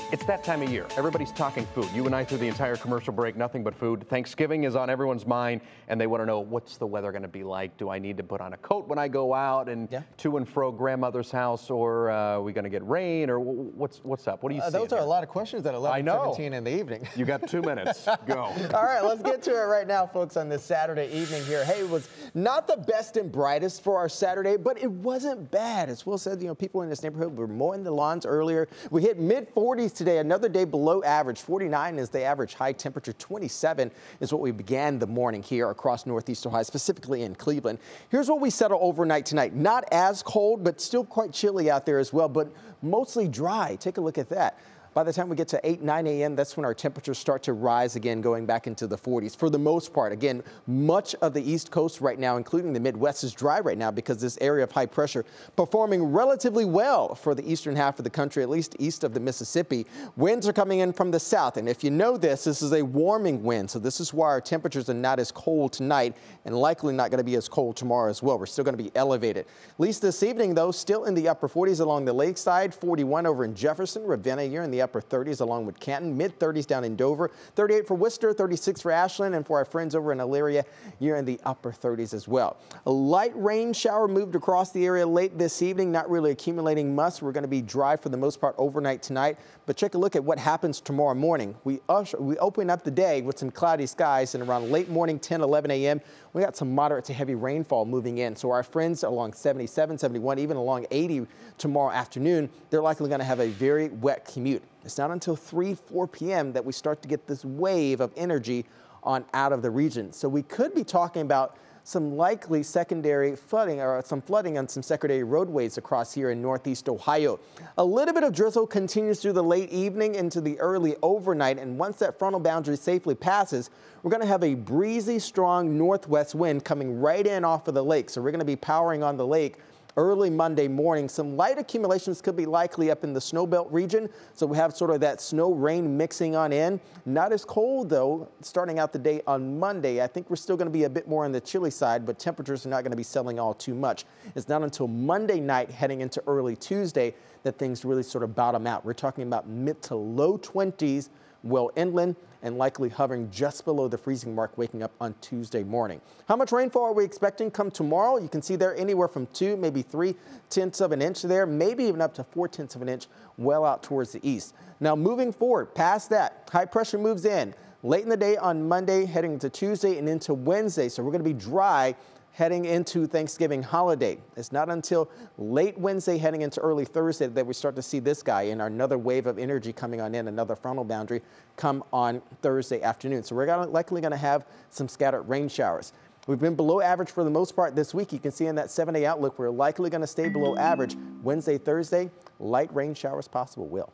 It's that time of year. Everybody's talking food. You and I through the entire commercial break, nothing but food. Thanksgiving is on everyone's mind, and they want to know, what's the weather going to be like? Do I need to put on a coat when I go out and to and fro grandmother's house, or are we going to get rain, or what's up? What do you see? Those are a lot of questions at 11:17 in the evening. You got 2 minutes. Go. All right, let's get to it right now, folks, on this Saturday evening here. Hey, it was not the best and brightest for our Saturday, but it wasn't bad. As Will said, people in this neighborhood were mowing the lawns earlier. We hit mid-40s today, another day below average. 49 is the average high temperature. 27 is what we began the morning here across Northeast Ohio, specifically in Cleveland. Here's what we settle overnight tonight. Not as cold, but still quite chilly out there as well, but mostly dry. Take a look at that. By the time we get to 8, 9 a.m., that's when our temperatures start to rise again, going back into the 40s. For the most part, again, much of the East Coast right now, including the Midwest, is dry right now because this area of high pressure performing relatively well for the eastern half of the country, at least east of the Mississippi. Winds are coming in from the south, and if you know this is a warming wind, so this is why our temperatures are not as cold tonight and likely not going to be as cold tomorrow as well. We're still going to be elevated. At least this evening, though, still in the upper 40s along the lakeside, 41 over in Jefferson, Ravenna, you're in the upper 30s along with Canton, mid-30s down in Dover, 38 for Worcester, 36 for Ashland, and for our friends over in Elyria, you're in the upper 30s as well. A light rain shower moved across the area late this evening, not really accumulating much. We're going to be dry for the most part overnight tonight, but take a look at what happens tomorrow morning. We open up the day with some cloudy skies, and around late morning, 10, 11 a.m., we got some moderate to heavy rainfall moving in. So our friends along 77, 71, even along 80 tomorrow afternoon, they're likely going to have a very wet commute. It's not until 3, 4 p.m. that we start to get this wave of energy on out of the region. So we could be talking about some likely secondary flooding or some flooding on some secondary roadways across here in Northeast Ohio. A little bit of drizzle continues through the late evening into the early overnight, and once that frontal boundary safely passes, we're going to have a breezy, strong northwest wind coming right in off of the lake. So we're going to be powering on the lake early Monday morning. Some light accumulations could be likely up in the snowbelt region, so we have sort of that snow rain mixing on in. Not as cold, though, starting out the day on Monday. I think we're still going to be a bit more on the chilly side, but temperatures are not going to be settling all too much. It's not until Monday night heading into early Tuesday that things really sort of bottom out. We're talking about mid to low 20s well inland, and likely hovering just below the freezing mark waking up on Tuesday morning. How much rainfall are we expecting come tomorrow? You can see there anywhere from 2, maybe 3/10 of an inch there, maybe even up to 4/10 of an inch well out towards the east. Now moving forward past that, high pressure moves in late in the day on Monday, heading into Tuesday and into Wednesday. So we're going to be dry heading into Thanksgiving holiday. It's not until late Wednesday heading into early Thursday that we start to see this guy and another wave of energy coming on in, another frontal boundary come on Thursday afternoon. So we're likely going to have some scattered rain showers. We've been below average for the most part this week. You can see in that 7-day outlook, we're likely going to stay below average. Wednesday, Thursday, light rain showers possible, Will.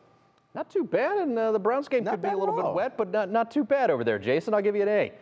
Not too bad, and the Browns game could be a little bit wet, but not too bad over there, Jason. I'll give you an A.